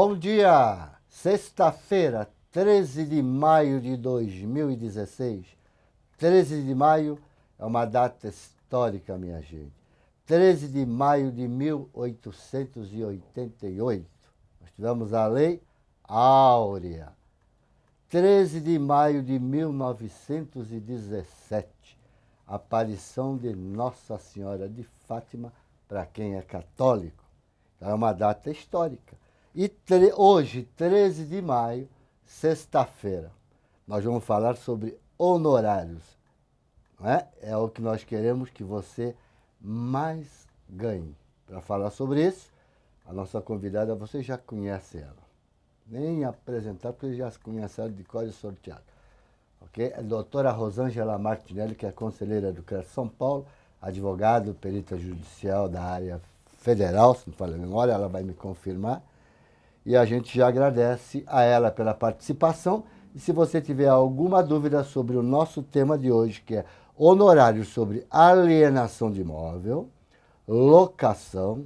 Bom dia! Sexta-feira, 13 de maio de 2016. 13 de maio é uma data histórica, minha gente. 13 de maio de 1888. Nós tivemos a Lei Áurea. 13 de maio de 1917. Aparição de Nossa Senhora de Fátima para quem é católico. Então é uma data histórica. E hoje, 13 de maio, sexta-feira, nós vamos falar sobre honorários. Não é? É o que nós queremos que você mais ganhe. Para falar sobre isso, a nossa convidada, você já conhece ela. Nem apresentar, porque já se conhece ela de cor e sorteado. Okay? A doutora Rosângela Martinelli, que é conselheira do CREF São Paulo, advogado, perita judicial da área federal, se não falha a memória, ela vai me confirmar. E a gente já agradece a ela pela participação. E se você tiver alguma dúvida sobre o nosso tema de hoje, que é honorários sobre alienação de imóvel, locação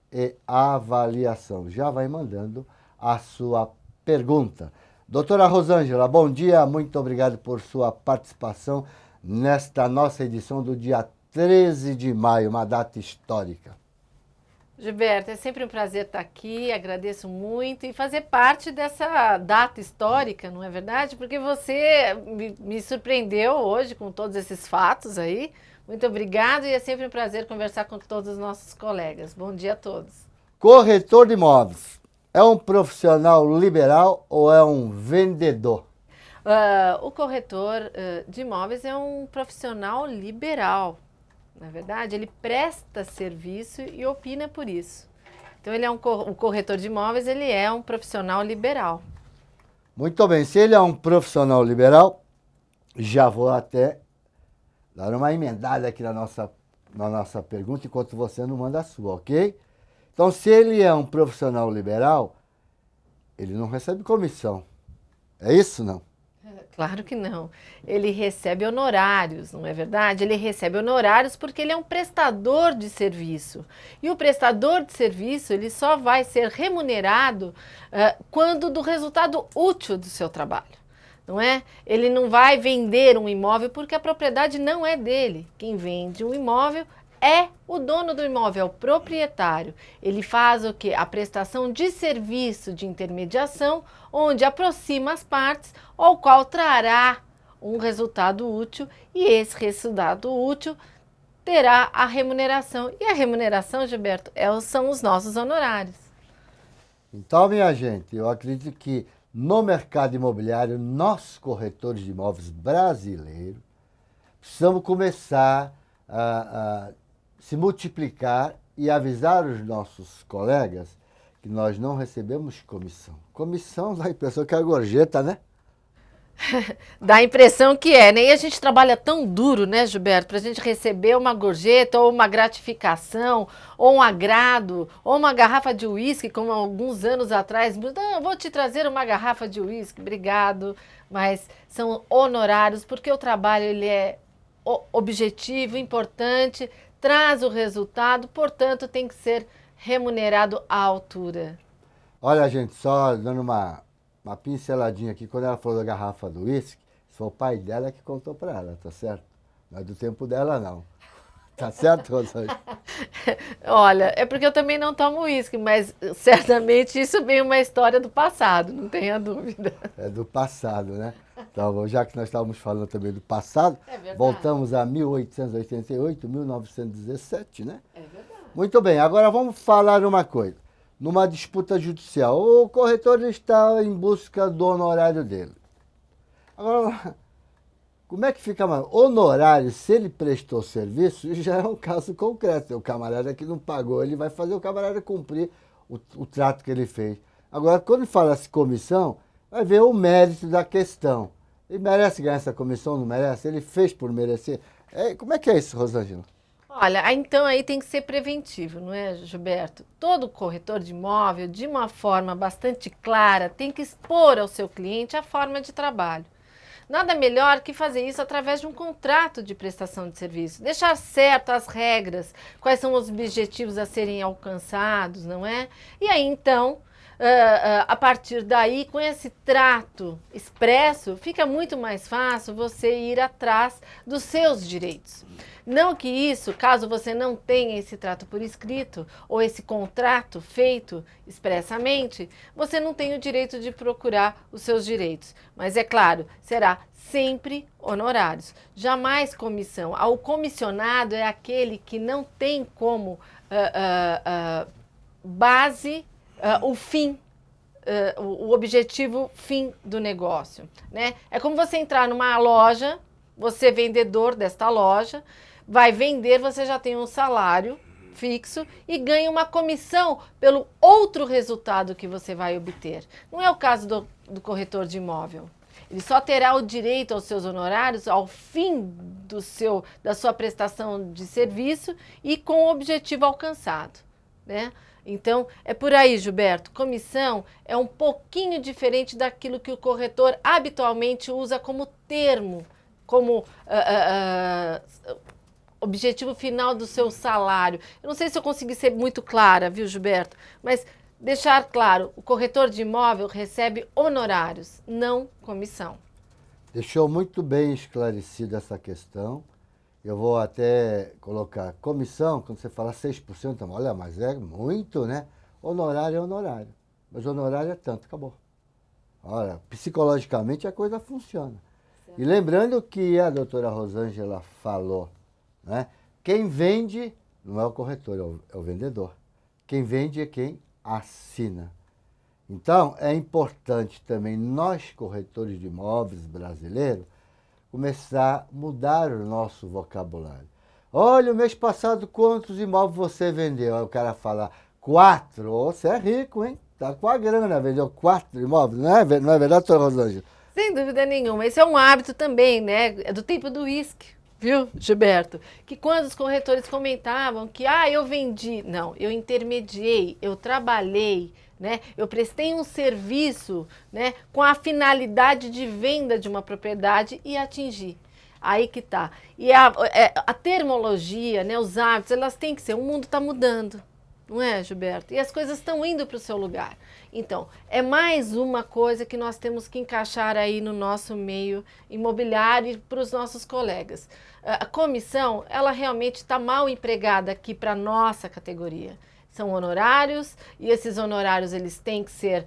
e avaliação, já vai mandando a sua pergunta. Doutora Rosângela, bom dia, muito obrigado por sua participação nesta nossa edição do dia 13 de maio, uma data histórica. Gilberto, é sempre um prazer estar aqui, agradeço muito e fazer parte dessa data histórica, não é verdade? Porque você me surpreendeu hoje com todos esses fatos aí. Muito obrigado e é sempre um prazer conversar com todos os nossos colegas. Bom dia a todos. Corretor de imóveis, é um profissional liberal ou é um vendedor? O corretor de imóveis é um profissional liberal. Na verdade, ele presta serviço e opina por isso. Então, ele é o corretor de imóveis, ele é um profissional liberal. Muito bem, se ele é um profissional liberal, já vou até dar uma emendada aqui na nossa pergunta, enquanto você não manda a sua, ok? Então, se ele é um profissional liberal, ele não recebe comissão. É isso, não? Claro que não. Ele recebe honorários, não é verdade? Ele recebe honorários porque ele é um prestador de serviço. E o prestador de serviço, ele só vai ser remunerado quando do resultado útil do seu trabalho, não é? Ele não vai vender um imóvel porque a propriedade não é dele. Quem vende um imóvel é o dono do imóvel, é o proprietário. Ele faz o quê? A prestação de serviço de intermediação, onde aproxima as partes, ao qual trará um resultado útil, e esse resultado útil terá a remuneração. E a remuneração, Gilberto, são os nossos honorários. Então, minha gente, eu acredito que no mercado imobiliário, nós, corretores de imóveis brasileiros, precisamos começar a se multiplicar e avisar os nossos colegas que nós não recebemos comissão. Comissão dá a impressão que é gorjeta, né? Dá a impressão que é, né? E a gente trabalha tão duro, né, Gilberto, para a gente receber uma gorjeta ou uma gratificação, ou um agrado, ou uma garrafa de uísque, como alguns anos atrás. Não, eu vou te trazer uma garrafa de uísque, obrigado, mas são honorários, porque o trabalho ele é objetivo, importante, traz o resultado, portanto tem que ser remunerado à altura. Olha, gente, só dando uma pinceladinha aqui, quando ela falou da garrafa do uísque, foi o pai dela que contou para ela, tá certo? Não é do tempo dela, não. Tá certo, Rosângela? Olha, é porque eu também não tomo uísque, mas certamente isso vem uma história do passado, não tenha dúvida. É do passado, né? Então, já que nós estávamos falando também do passado, voltamos a 1888, 1917, né? É verdade. Muito bem, agora vamos falar uma coisa. Numa disputa judicial, o corretor está em busca do honorário dele. Agora, como é que fica mais? Honorário, se ele prestou serviço, já é um caso concreto. O camarada que não pagou, ele vai fazer o camarada cumprir o trato que ele fez. Agora, quando fala-se comissão, vai ver o mérito da questão. Ele merece ganhar essa comissão, não merece? Ele fez por merecer? Como é que é isso, Rosângela? Olha, então aí tem que ser preventivo, não é, Gilberto? Todo corretor de imóvel, de uma forma bastante clara, tem que expor ao seu cliente a forma de trabalho. Nada melhor que fazer isso através de um contrato de prestação de serviço. Deixar certo as regras, quais são os objetivos a serem alcançados, não é? E aí, então, a partir daí, com esse trato expresso, fica muito mais fácil você ir atrás dos seus direitos. Não que isso, caso você não tenha esse trato por escrito ou esse contrato feito expressamente, você não tem o direito de procurar os seus direitos. Mas é claro, será sempre honorários, jamais comissão. O comissionado é aquele que não tem como base o fim, o objetivo fim do negócio, né? É como você entrar numa loja, você vendedor desta loja, vai vender, você já tem um salário fixo e ganha uma comissão pelo outro resultado que você vai obter. Não é o caso do corretor de imóvel. Ele só terá o direito aos seus honorários ao fim da sua prestação de serviço e com o objetivo alcançado, né? Então, é por aí, Gilberto. Comissão é um pouquinho diferente daquilo que o corretor habitualmente usa como termo, como objetivo final do seu salário. Eu não sei se eu consegui ser muito clara, viu, Gilberto? Mas deixar claro, o corretor de imóvel recebe honorários, não comissão. Deixou muito bem esclarecida essa questão. Eu vou até colocar comissão, quando você fala 6%, olha, mas é muito, né? Honorário é honorário. Mas honorário é tanto, acabou. Olha, psicologicamente a coisa funciona. Certo. E lembrando que a doutora Rosângela falou, né? Quem vende não é o corretor, é o vendedor. Quem vende é quem assina. Então, é importante também nós, corretores de imóveis brasileiros, começar a mudar o nosso vocabulário. Olha, o mês passado, quantos imóveis você vendeu? Aí o cara fala, 4. Você é rico, hein? Tá com a grana, vendeu 4 imóveis. Não é verdade, doutora Rosângela? Sem dúvida nenhuma. Esse é um hábito também, né? É do tempo do uísque, viu, Gilberto? Que quando os corretores comentavam que, eu vendi. Não, eu intermediei, eu trabalhei, né? Eu prestei um serviço, né, com a finalidade de venda de uma propriedade e atingir. Aí que tá. E a termologia, né, os hábitos, elas têm que ser. O mundo está mudando, não é, Gilberto? E as coisas estão indo para o seu lugar. Então, é mais uma coisa que nós temos que encaixar aí no nosso meio imobiliário e para os nossos colegas. A comissão, ela realmente está mal empregada aqui para a nossa categoria. São honorários e esses honorários eles têm que ser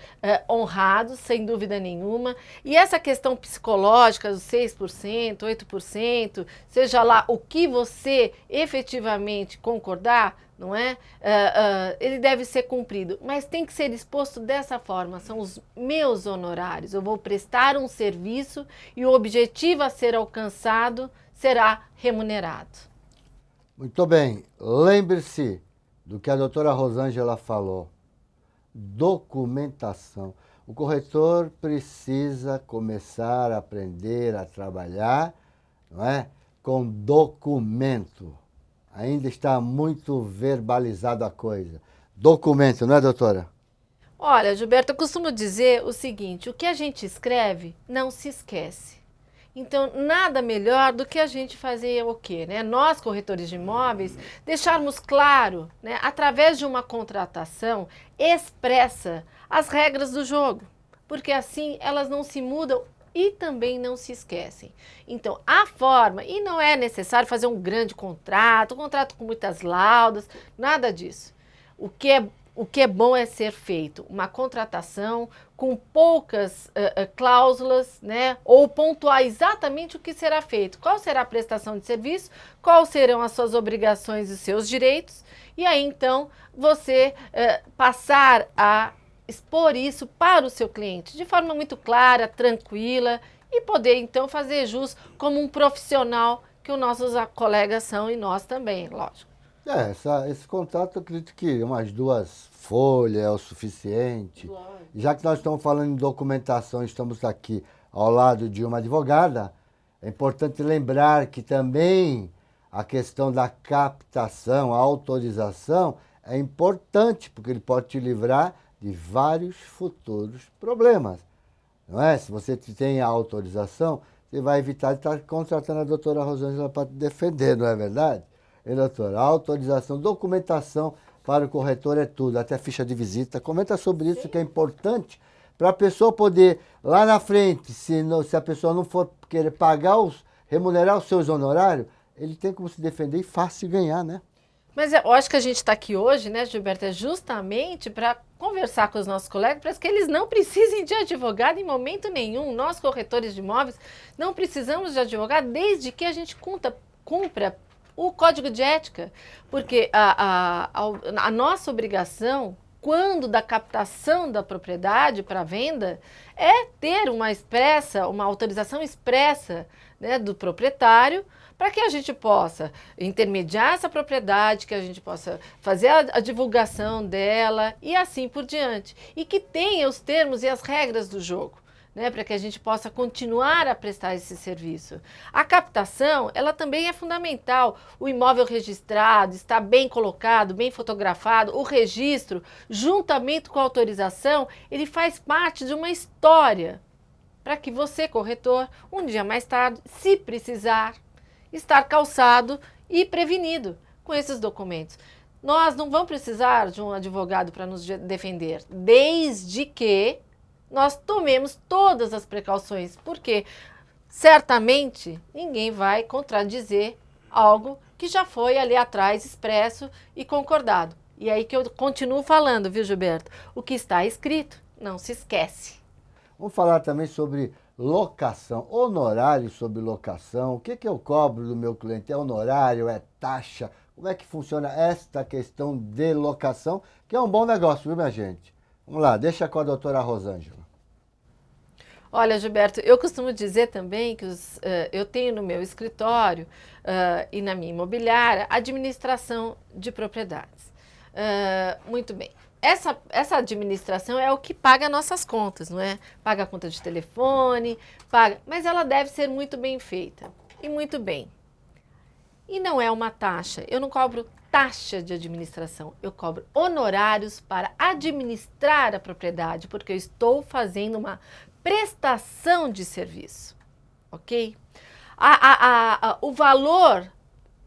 honrados, sem dúvida nenhuma. E essa questão psicológica dos 6%, 8%, seja lá o que você efetivamente concordar, não é? Ele deve ser cumprido, mas tem que ser exposto dessa forma, são os meus honorários. Eu vou prestar um serviço e o objetivo a ser alcançado será remunerado. Muito bem, lembre-se do que a doutora Rosângela falou, documentação. O corretor precisa começar a aprender a trabalhar, não é, com documento. Ainda está muito verbalizado a coisa. Documento, não é, doutora? Olha, Gilberto, eu costumo dizer o seguinte, o que a gente escreve não se esquece. Então, nada melhor do que a gente fazer o quê, né? Nós, corretores de imóveis, deixarmos claro, né, através de uma contratação expressa, as regras do jogo, porque assim elas não se mudam e também não se esquecem. Então, a forma, e não é necessário fazer um grande contrato, um contrato com muitas laudas, nada disso. O que é bom é ser feito uma contratação com poucas cláusulas, né? Ou pontuar exatamente o que será feito, qual será a prestação de serviço, quais serão as suas obrigações e seus direitos, e aí então você passar a expor isso para o seu cliente de forma muito clara, tranquila e poder então fazer jus como um profissional que os nossos colegas são e nós também, lógico. Esse contrato eu acredito que umas 2 folhas é o suficiente. Claro. Já que nós estamos falando em documentação, estamos aqui ao lado de uma advogada, é importante lembrar que também a questão da captação, a autorização, é importante, porque ele pode te livrar de vários futuros problemas. Não é? Se você tem a autorização, você vai evitar de estar contratando a doutora Rosângela para te defender, não é verdade? Doutora, autorização, documentação para o corretor é tudo, até ficha de visita. Comenta sobre isso, que é importante para a pessoa poder, lá na frente, se a pessoa não for querer remunerar os seus honorários, ele tem como se defender e fácil ganhar, né? Mas eu acho que a gente está aqui hoje, né, Gilberto, é justamente para conversar com os nossos colegas para que eles não precisem de advogado em momento nenhum. Nós, corretores de imóveis, não precisamos de advogado desde que a gente cumpra o código de ética, porque a nossa obrigação, quando da captação da propriedade para venda, é ter uma autorização expressa, né, do proprietário, para que a gente possa intermediar essa propriedade, que a gente possa fazer a divulgação dela e assim por diante. E que tenha os termos e as regras do jogo, né, para que a gente possa continuar a prestar esse serviço. A captação, ela também é fundamental. O imóvel registrado, está bem colocado, bem fotografado, o registro, juntamente com a autorização, ele faz parte de uma história para que você, corretor, um dia mais tarde, se precisar, estar calçado e prevenido com esses documentos. Nós não vamos precisar de um advogado para nos defender, desde que nós tomemos todas as precauções, porque certamente ninguém vai contradizer algo que já foi ali atrás expresso e concordado. E aí que eu continuo falando, viu, Gilberto? O que está escrito não se esquece. Vamos falar também sobre locação, honorário sobre locação. O que eu cobro do meu cliente? É honorário, é taxa? Como é que funciona esta questão de locação? Que é um bom negócio, viu, minha gente? Vamos lá, deixa com a doutora Rosângela. Olha, Gilberto, eu costumo dizer também que eu tenho no meu escritório e na minha imobiliária administração de propriedades. Muito bem. Essa administração é o que paga nossas contas, não é? Paga a conta de telefone, mas ela deve ser muito bem feita e muito bem. E não é uma taxa, eu não cobro taxa de administração, eu cobro honorários para administrar a propriedade, porque eu estou fazendo uma prestação de serviço, ok? O valor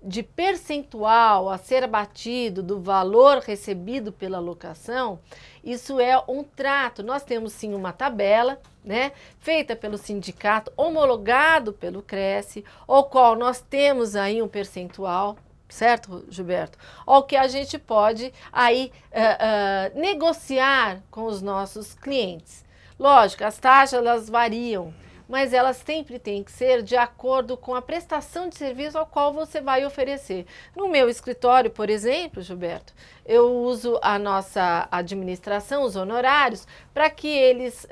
de percentual a ser abatido do valor recebido pela locação, isso é um trato. Nós temos sim uma tabela, né, feita pelo sindicato, homologado pelo Cresce, ao qual nós temos aí um percentual, certo, Gilberto? Ao que a gente pode aí negociar com os nossos clientes. Lógico, as taxas elas variam, mas elas sempre têm que ser de acordo com a prestação de serviço ao qual você vai oferecer. No meu escritório, por exemplo, Gilberto, eu uso a nossa administração, os honorários, para que eles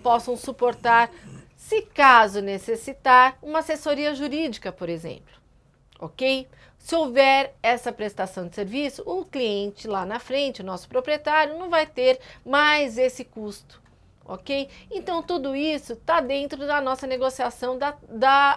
possam suportar, se caso necessitar, uma assessoria jurídica, por exemplo, ok? Se houver essa prestação de serviço, o cliente lá na frente, o nosso proprietário, não vai ter mais esse custo. Ok? Então, tudo isso está dentro da nossa negociação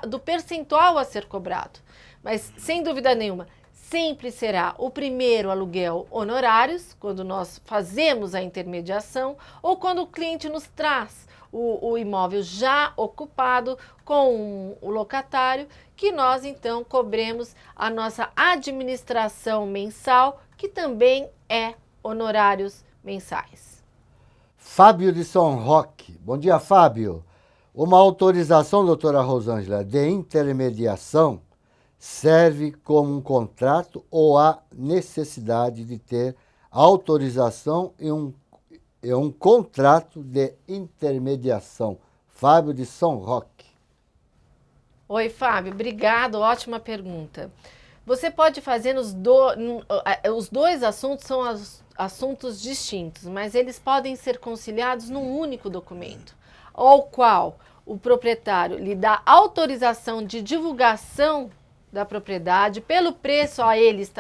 do percentual a ser cobrado. Mas, sem dúvida nenhuma, sempre será o primeiro aluguel honorários, quando nós fazemos a intermediação, ou quando o cliente nos traz o imóvel já ocupado com o locatário, que nós, então, cobremos a nossa administração mensal, que também é honorários mensais. Fábio de São Roque. Bom dia, Fábio. Uma autorização, doutora Rosângela, de intermediação serve como um contrato ou há necessidade de ter autorização e um contrato de intermediação? Fábio de São Roque. Oi, Fábio. Obrigado. Ótima pergunta. Você pode fazer os dois assuntos são assuntos distintos, mas eles podem ser conciliados num único documento, ao qual o proprietário lhe dá autorização de divulgação da propriedade pelo preço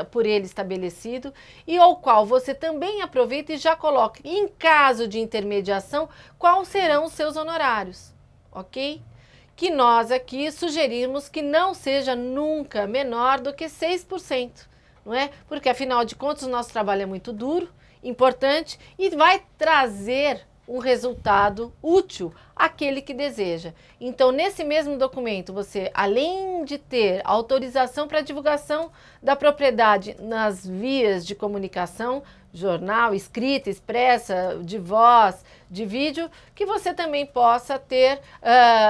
por ele estabelecido e ao qual você também aproveita e já coloca, em caso de intermediação, quais serão os seus honorários, ok? Que nós aqui sugerimos que não seja nunca menor do que 6%, não é? Porque afinal de contas o nosso trabalho é muito duro, importante e vai trazer um resultado útil àquele que deseja. Então, nesse mesmo documento, você, além de ter autorização para divulgação da propriedade nas vias de comunicação, jornal, escrita, expressa, de voz, de vídeo, que você também possa ter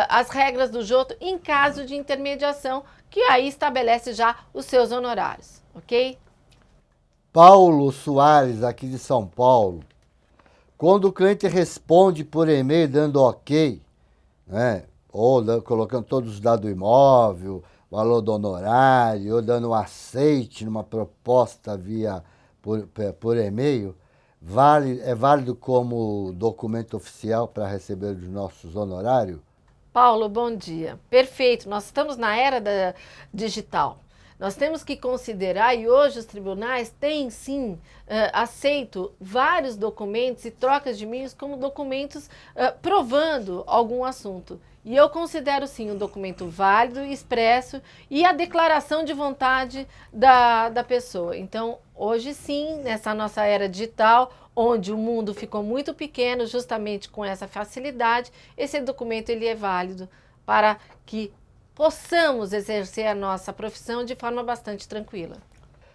as regras do jogo em caso de intermediação, que aí estabelece já os seus honorários, ok? Paulo Soares, aqui de São Paulo. Quando o cliente responde por e-mail dando ok, né, ou colocando todos os dados do imóvel, valor do honorário, ou dando um aceite numa proposta por e-mail, é válido como documento oficial para receber os nossos honorários? Paulo, bom dia. Perfeito, nós estamos na era digital. Nós temos que considerar, e hoje os tribunais têm sim aceito vários documentos e trocas de e-mails como documentos provando algum assunto. E eu considero sim um documento válido, expresso e a declaração de vontade da pessoa. Então, hoje sim, nessa nossa era digital, onde o mundo ficou muito pequeno, justamente com essa facilidade, esse documento ele é válido para que possamos exercer a nossa profissão de forma bastante tranquila.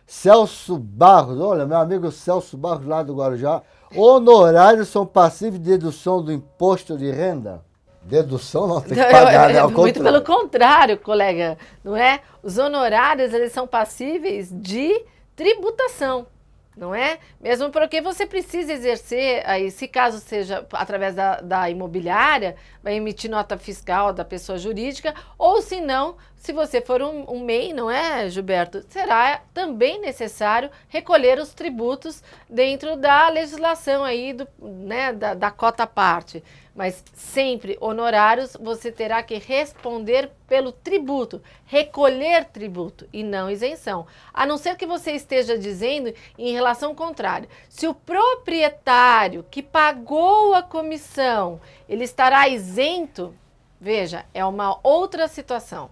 Celso Barros, olha, meu amigo Celso Barros lá do Guarujá, honorários são passíveis de dedução do imposto de renda? Dedução não tem que pagar, né? Muito pelo contrário, colega, não é? Os honorários, eles são passíveis de tributação, não é? Mesmo porque você precisa exercer, aí, se caso seja através da imobiliária, vai emitir nota fiscal da pessoa jurídica, ou se não, se você for um MEI, não é, Gilberto? Será também necessário recolher os tributos dentro da legislação aí, da cota à parte. Mas sempre honorários você terá que responder pelo tributo, recolher tributo e não isenção. A não ser que você esteja dizendo em relação contrária. Se o proprietário que pagou a comissão, ele estará isento, veja, é uma outra situação.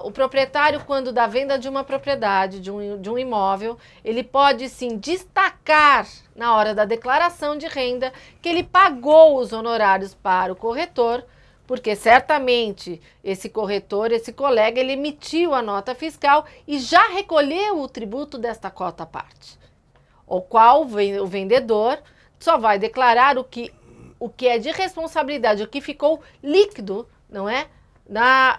O proprietário, quando da venda de uma propriedade, de um imóvel, ele pode sim destacar na hora da declaração de renda que ele pagou os honorários para o corretor, porque certamente esse corretor, esse colega, ele emitiu a nota fiscal e já recolheu o tributo desta cota à parte, o qual o vendedor só vai declarar o que é de responsabilidade, o que ficou líquido, não é?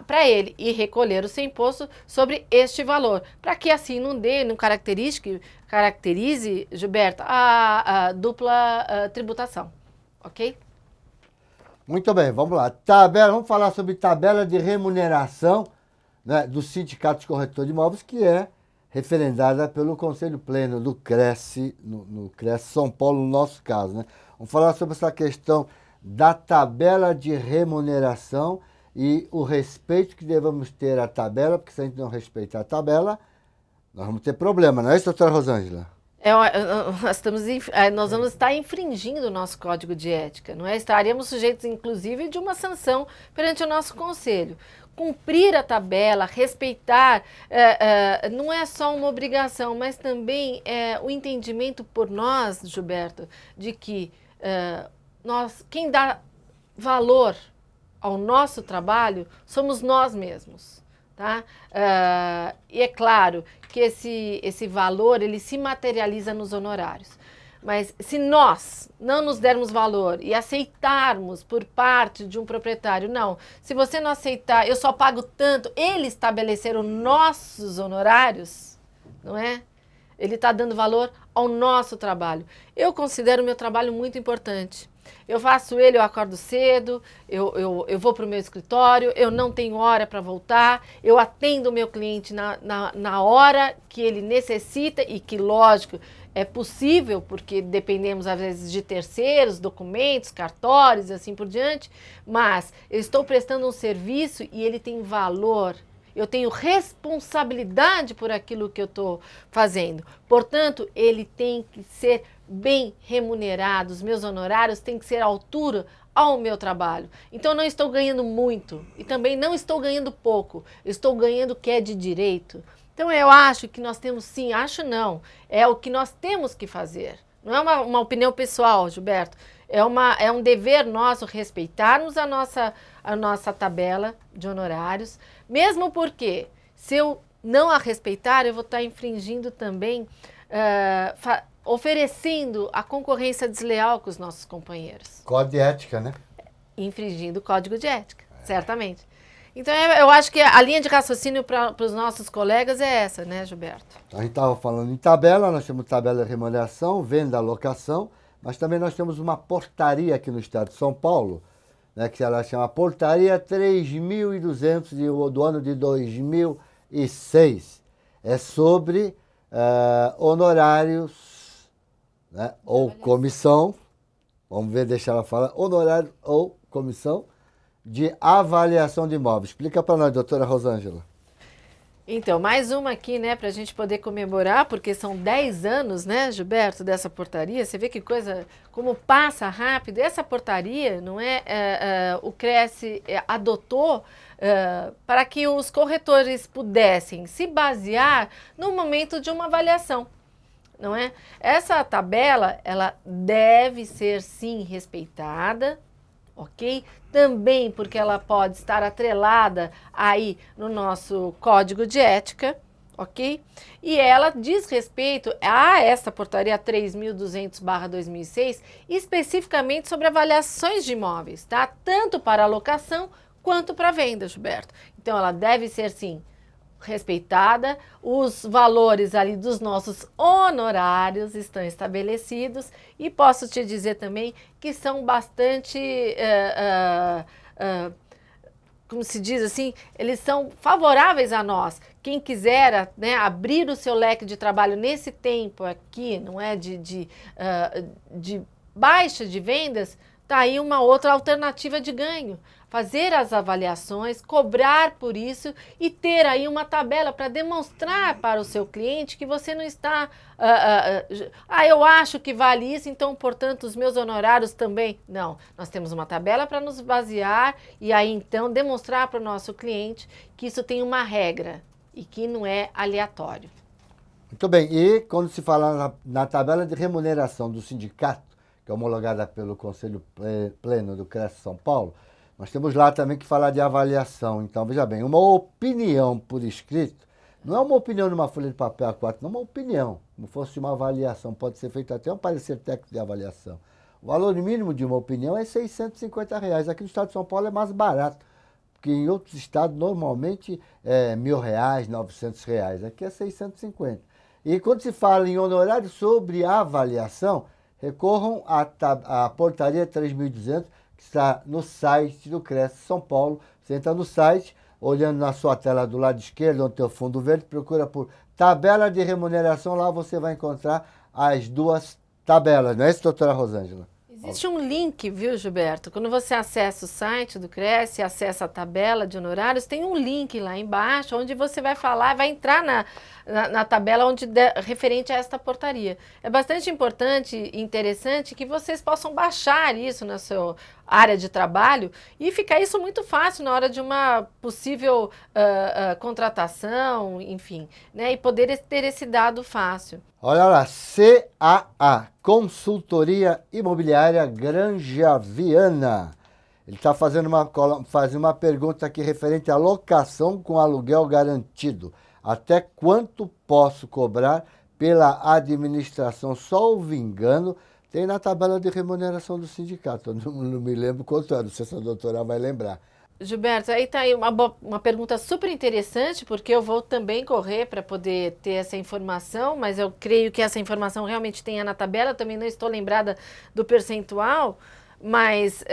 Para ele e recolher o seu imposto sobre este valor, para que assim não caracterize, Gilberto, a dupla tributação, ok? Muito bem, vamos lá. Vamos falar sobre tabela de remuneração, né, do Sindicato de Corretores de Imóveis, que é referendada pelo Conselho Pleno do Cresce, no Cresce São Paulo, no nosso caso, né? Vamos falar sobre essa questão da tabela de remuneração e o respeito que devemos ter à tabela, porque se a gente não respeitar a tabela, nós vamos ter problema, não é isso, doutora Rosângela? Nós vamos estar infringindo o nosso código de ética, não é? Estaremos sujeitos, inclusive, de uma sanção perante o nosso conselho. Cumprir a tabela, respeitar, não é só uma obrigação, mas também o entendimento por nós, Gilberto, de que quem dá valor ao nosso trabalho somos nós mesmos, tá? E é claro que esse valor ele se materializa nos honorários, mas se nós não nos dermos valor e aceitarmos por parte de um proprietário, não, se você não aceitar, eu só pago tanto, ele estabelecer os nossos honorários, não é? Ele está dando valor ao nosso trabalho. Eu considero o meu trabalho muito importante. Eu faço ele, eu acordo cedo, eu vou para o meu escritório, eu não tenho hora para voltar, eu atendo o meu cliente na hora que ele necessita e que, lógico, é possível, porque dependemos às vezes de terceiros, documentos, cartórios e assim por diante, mas eu estou prestando um serviço e ele tem valor. Eu tenho responsabilidade por aquilo que eu estou fazendo. Portanto, ele tem que ser bem remunerado. Os meus honorários têm que ser à altura ao meu trabalho. Então, eu não estou ganhando muito e também não estou ganhando pouco. Eu estou ganhando o que é de direito. Então, eu acho que nós temos sim, acho não, é o que nós temos que fazer. Não é uma opinião pessoal, Gilberto. é um dever nosso respeitarmos a nossa tabela de honorários, mesmo porque, se eu não a respeitar, eu vou estar infringindo também, oferecendo a concorrência desleal com os nossos companheiros. Código de ética, né? Infringindo o código de ética, certamente. Então, eu acho que a linha de raciocínio para os nossos colegas é essa, né, Gilberto? A gente estava falando em tabela, nós temos tabela de remuneração, venda, alocação, mas também nós temos uma portaria aqui no estado de São Paulo, né, que ela chama Portaria 3.200 do ano de 2006. É sobre honorários, né, ou comissão, vamos ver, deixa ela falar, honorário ou comissão de avaliação de imóveis. Explica para nós, doutora Rosângela. Então, mais uma aqui, né, para a gente poder comemorar, porque são 10 anos, né, Gilberto, dessa portaria. Você vê que coisa, como passa rápido. Essa portaria, não é, o Cresce adotou para que os corretores pudessem se basear no momento de uma avaliação, não é? Essa tabela, ela deve ser, sim, respeitada, ok? Também porque ela pode estar atrelada aí no nosso código de ética, ok? E ela diz respeito a essa portaria 3.200/2006, especificamente sobre avaliações de imóveis, tá? Tanto para alocação quanto para venda, Gilberto. Então, ela deve ser, sim, respeitada, os valores ali dos nossos honorários estão estabelecidos e posso te dizer também que são bastante, como se diz assim, eles são favoráveis a nós. Quem quiser, né, abrir o seu leque de trabalho nesse tempo aqui, não é, de baixa de vendas, tá aí uma outra alternativa de ganho. Fazer as avaliações, cobrar por isso e ter aí uma tabela para demonstrar para o seu cliente que você não está... eu acho que vale isso, então, portanto, os meus honorários também. Não, nós temos uma tabela para nos basear e aí, então, demonstrar para o nosso cliente que isso tem uma regra e que não é aleatório. Muito bem, e quando se fala na tabela de remuneração do sindicato, que é homologada pelo Conselho Pleno do Cresce São Paulo, nós temos lá também que falar de avaliação. Então, veja bem, uma opinião por escrito, não é uma opinião numa folha de papel A4, não é uma opinião, como fosse uma avaliação, pode ser feito até um parecer técnico de avaliação. O valor mínimo de uma opinião é R$650. Aqui no estado de São Paulo é mais barato, porque em outros estados normalmente é R$1.000, R$900. Aqui é 650. E quando se fala em honorário sobre avaliação, recorram à portaria 3.200, que está no site do Cresce São Paulo. Você entra no site, olhando na sua tela do lado esquerdo, onde tem o fundo verde, procura por tabela de remuneração, lá você vai encontrar as duas tabelas. Não é isso, doutora Rosângela? Existe um link, viu, Gilberto? Quando você acessa o site do Cresce, acessa a tabela de honorários, tem um link lá embaixo, onde você vai falar, vai entrar na tabela referente a esta portaria. É bastante importante e interessante que vocês possam baixar isso na sua área de trabalho e ficar isso muito fácil na hora de uma possível contratação, enfim, né? E poder ter esse dado fácil. Olha lá, CAA, Consultoria Imobiliária Granja Viana. Ele está fazendo uma pergunta aqui referente à locação com aluguel garantido. Até quanto posso cobrar pela administração? Salvo engano, tem na tabela de remuneração do sindicato. Eu não me lembro quanto é, não sei se a doutora vai lembrar. Gilberto, aí está aí uma pergunta super interessante, porque eu vou também correr para poder ter essa informação, mas eu creio que essa informação realmente tenha na tabela, também não estou lembrada do percentual, mas,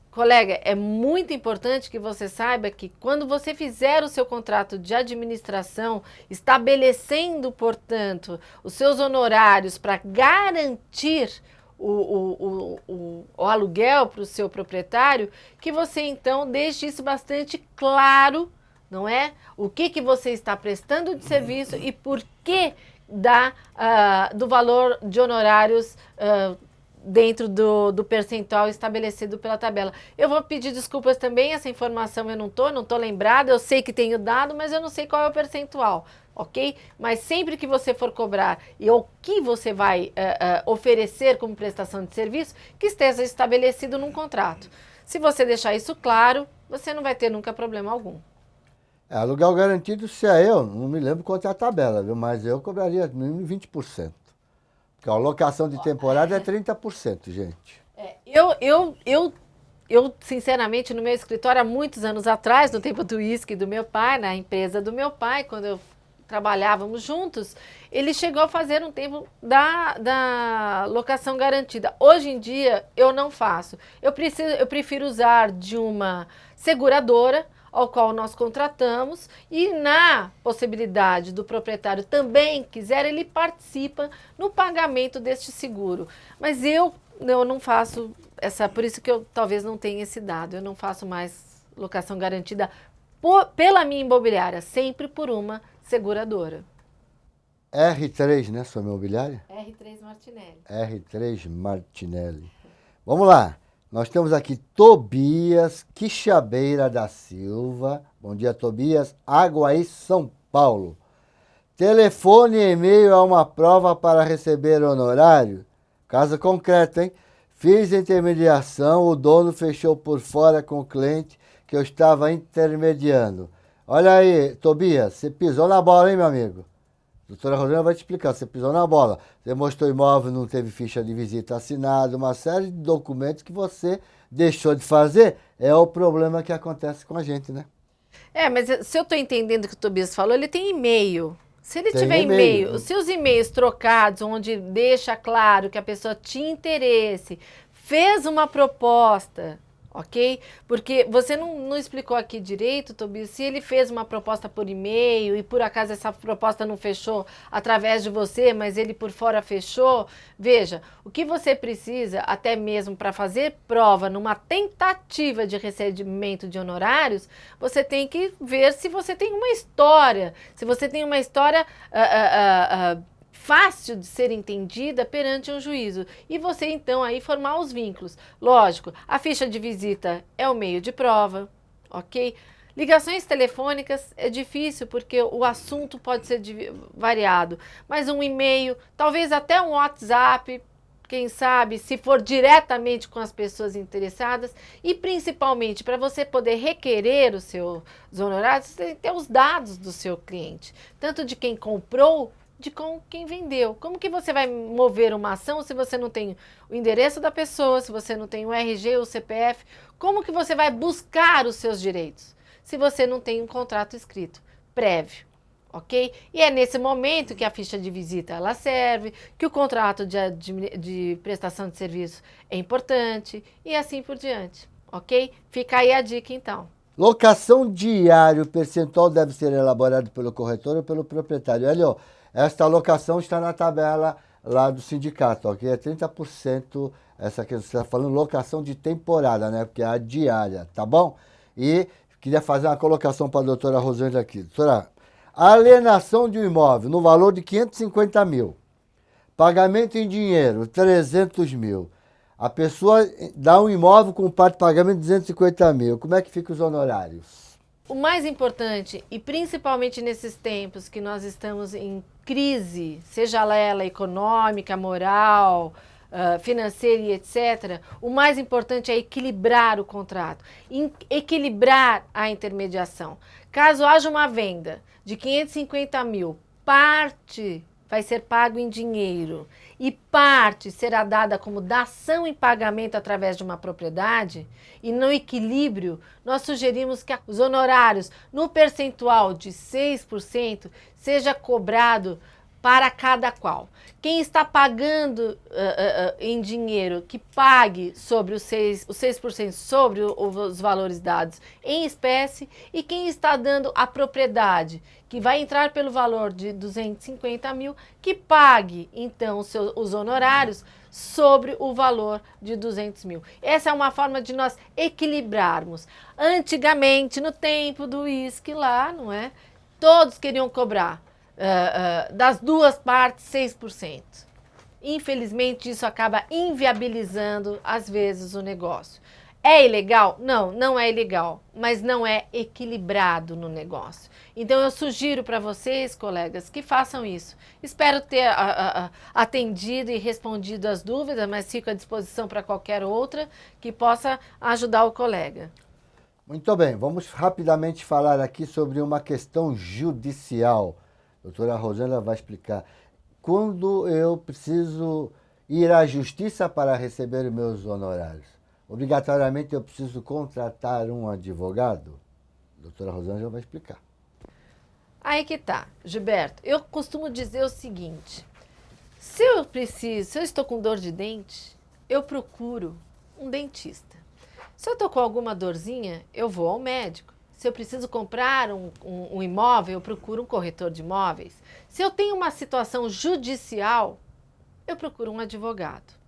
colega, é muito importante que você saiba que quando você fizer o seu contrato de administração, estabelecendo, portanto, os seus honorários para garantir o aluguel para o seu proprietário, que você então deixe isso bastante claro, não é? O que você está prestando de serviço e por que do valor de honorários dentro do percentual estabelecido pela tabela. Eu vou pedir desculpas também, essa informação eu não tô lembrada, eu sei que tenho dado, mas eu não sei qual é o percentual, ok? Mas sempre que você for cobrar e o que você vai oferecer como prestação de serviço, que esteja estabelecido num contrato. Se você deixar isso claro, você não vai ter nunca problema algum. Aluguel garantido, se é eu, não me lembro quanto é a tabela, viu? Mas eu cobraria no mínimo 20%. Porque a locação de temporada é 30%, gente. Eu, sinceramente, no meu escritório, há muitos anos atrás, no tempo do uísque do meu pai, na empresa do meu pai, quando trabalhávamos juntos, ele chegou a fazer um tempo da locação garantida. Hoje em dia, eu não faço. Eu prefiro usar de uma seguradora, ao qual nós contratamos, e na possibilidade do proprietário também quiser, ele participa no pagamento deste seguro. Mas eu não faço por isso que eu talvez não tenha esse dado, eu não faço mais locação garantida pela minha imobiliária, sempre por uma seguradora. R3, né, sua imobiliária? R3 Martinelli. R3 Martinelli. Vamos lá. Nós temos aqui Tobias Quixabeira da Silva. Bom dia, Tobias. Aguaí, São Paulo. Telefone e e-mail é uma prova para receber honorário? Caso concreto, hein? Fiz intermediação, o dono fechou por fora com o cliente que eu estava intermediando. Olha aí, Tobias, você pisou na bola, hein, meu amigo? A doutora Rosana vai te explicar, você pisou na bola. Você mostrou imóvel, não teve ficha de visita assinada, uma série de documentos que você deixou de fazer. É o problema que acontece com a gente, né? Mas se eu estou entendendo o que o Tobias falou, ele tem e-mail. Se ele Tem tiver e-mail. se os e-mails trocados, onde deixa claro que a pessoa tinha interesse, fez uma proposta, ok? Porque você não explicou aqui direito, Tobias, se ele fez uma proposta por e-mail e por acaso essa proposta não fechou através de você, mas ele por fora fechou, veja, o que você precisa, até mesmo para fazer prova numa tentativa de recebimento de honorários, você tem que ver se você tem uma história, se você tem uma história fácil de ser entendida perante um juízo. E você, então, aí formar os vínculos. Lógico, a ficha de visita é o meio de prova, ok? Ligações telefônicas é difícil porque o assunto pode ser variado, mas um e-mail, talvez até um WhatsApp, quem sabe, se for diretamente com as pessoas interessadas, e principalmente para você poder requerer os seus honorários, você tem que ter os dados do seu cliente, tanto de quem comprou, de com quem vendeu. Como que você vai mover uma ação se você não tem o endereço da pessoa, se você não tem o RG ou o CPF? Como que você vai buscar os seus direitos se você não tem um contrato escrito prévio, ok? E é nesse momento que a ficha de visita ela serve, que o contrato de prestação de serviço é importante e assim por diante, ok? Fica aí a dica então. Locação diária, o percentual deve ser elaborado pelo corretor ou pelo proprietário. Olha, ó, esta alocação está na tabela lá do sindicato, ok? É 30%, essa que você está falando, locação de temporada, né? Porque é a diária, tá bom? E queria fazer uma colocação para a doutora Rosângela aqui. Doutora, alienação de um imóvel no valor de 550 mil. Pagamento em dinheiro, 300 mil. A pessoa dá um imóvel com parte de pagamento de 250 mil. Como é que ficam os honorários? O mais importante, e principalmente nesses tempos que nós estamos em crise, seja ela econômica, moral, financeira e etc., o mais importante é equilibrar o contrato, equilibrar a intermediação. Caso haja uma venda de 550 mil, parte vai ser pago em dinheiro e parte será dada como dação em pagamento através de uma propriedade, e no equilíbrio, nós sugerimos que os honorários no percentual de 6% seja cobrado para cada qual. Quem está pagando em dinheiro, que pague sobre os 6% sobre os valores dados em espécie, e quem está dando a propriedade, que vai entrar pelo valor de 250 mil, que pague então os honorários sobre o valor de 200 mil. Essa é uma forma de nós equilibrarmos. Antigamente, no tempo do uísque lá, não é? Todos queriam cobrar das duas partes 6%. Infelizmente, isso acaba inviabilizando, às vezes, o negócio. É ilegal? Não, não é ilegal, mas não é equilibrado no negócio. Então, eu sugiro para vocês, colegas, que façam isso. Espero ter atendido e respondido as dúvidas, mas fico à disposição para qualquer outra que possa ajudar o colega. Muito bem, vamos rapidamente falar aqui sobre uma questão judicial. A doutora Rosângela vai explicar. Quando eu preciso ir à justiça para receber meus honorários, obrigatoriamente eu preciso contratar um advogado? A doutora Rosângela vai explicar. Aí que tá, Gilberto. Eu costumo dizer o seguinte: se eu estou com dor de dente, eu procuro um dentista. Se eu estou com alguma dorzinha, eu vou ao médico. Se eu preciso comprar um imóvel, eu procuro um corretor de imóveis. Se eu tenho uma situação judicial, eu procuro um advogado.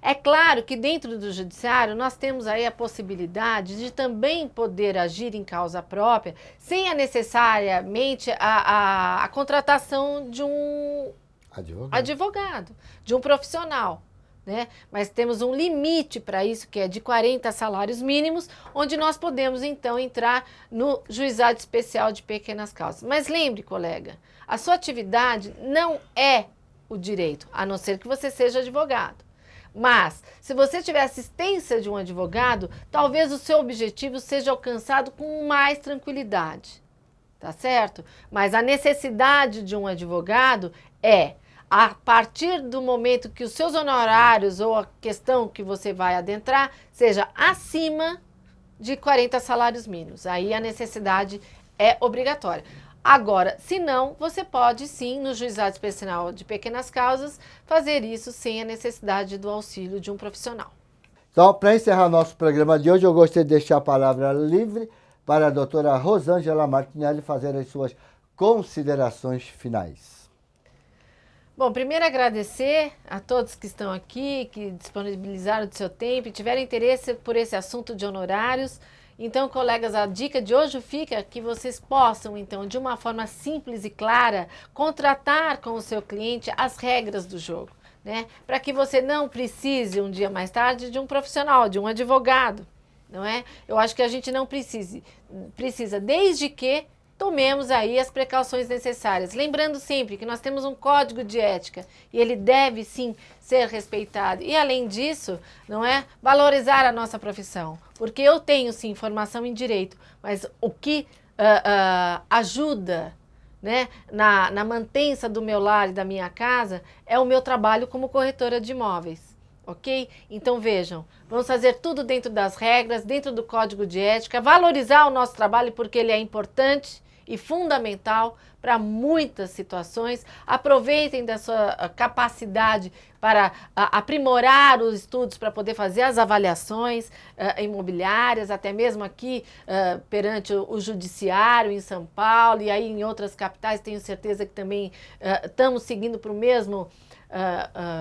É claro que dentro do judiciário nós temos aí a possibilidade de também poder agir em causa própria, sem a necessariamente a contratação de um advogado, de um profissional. Né? Mas temos um limite para isso, que é de 40 salários mínimos, onde nós podemos então entrar no juizado especial de pequenas causas. Mas lembre, colega, a sua atividade não é o direito, a não ser que você seja advogado. Mas, se você tiver assistência de um advogado, talvez o seu objetivo seja alcançado com mais tranquilidade, tá certo? Mas a necessidade de um advogado é, a partir do momento que os seus honorários ou a questão que você vai adentrar seja acima de 40 salários mínimos. Aí a necessidade é obrigatória. Agora, se não, você pode sim, no juizado especial de pequenas causas, fazer isso sem a necessidade do auxílio de um profissional. Então, para encerrar nosso programa de hoje, eu gostaria de deixar a palavra livre para a doutora Rosângela Martinelli fazer as suas considerações finais. Bom, primeiro agradecer a todos que estão aqui, que disponibilizaram do seu tempo e tiveram interesse por esse assunto de honorários. Então, colegas, a dica de hoje fica que vocês possam, então, de uma forma simples e clara, contratar com o seu cliente as regras do jogo, né? Para que você não precise, um dia mais tarde, de um profissional, de um advogado, não é? Eu acho que a gente não precisa, desde que tomemos aí as precauções necessárias. Lembrando sempre que nós temos um código de ética e ele deve sim ser respeitado. E além disso, não é, valorizar a nossa profissão. Porque eu tenho sim formação em direito, mas o que ajuda, né, na mantença do meu lar e da minha casa é o meu trabalho como corretora de imóveis. Ok? Então vejam, vamos fazer tudo dentro das regras, dentro do código de ética, valorizar o nosso trabalho porque ele é importante e fundamental para muitas situações. Aproveitem da sua capacidade para aprimorar os estudos, para poder fazer as avaliações imobiliárias, até mesmo aqui perante o judiciário em São Paulo e aí em outras capitais, tenho certeza que também estamos seguindo para o mesmo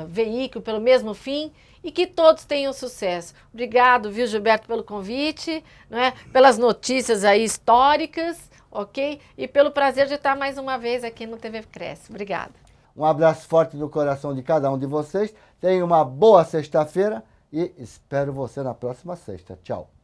veículo, pelo mesmo fim, e que todos tenham sucesso. Obrigado, viu, Gilberto, pelo convite, não é? Pelas notícias aí históricas, ok? E pelo prazer de estar mais uma vez aqui no TV Cresce. Obrigada. Um abraço forte no coração de cada um de vocês. Tenha uma boa sexta-feira e espero você na próxima sexta. Tchau.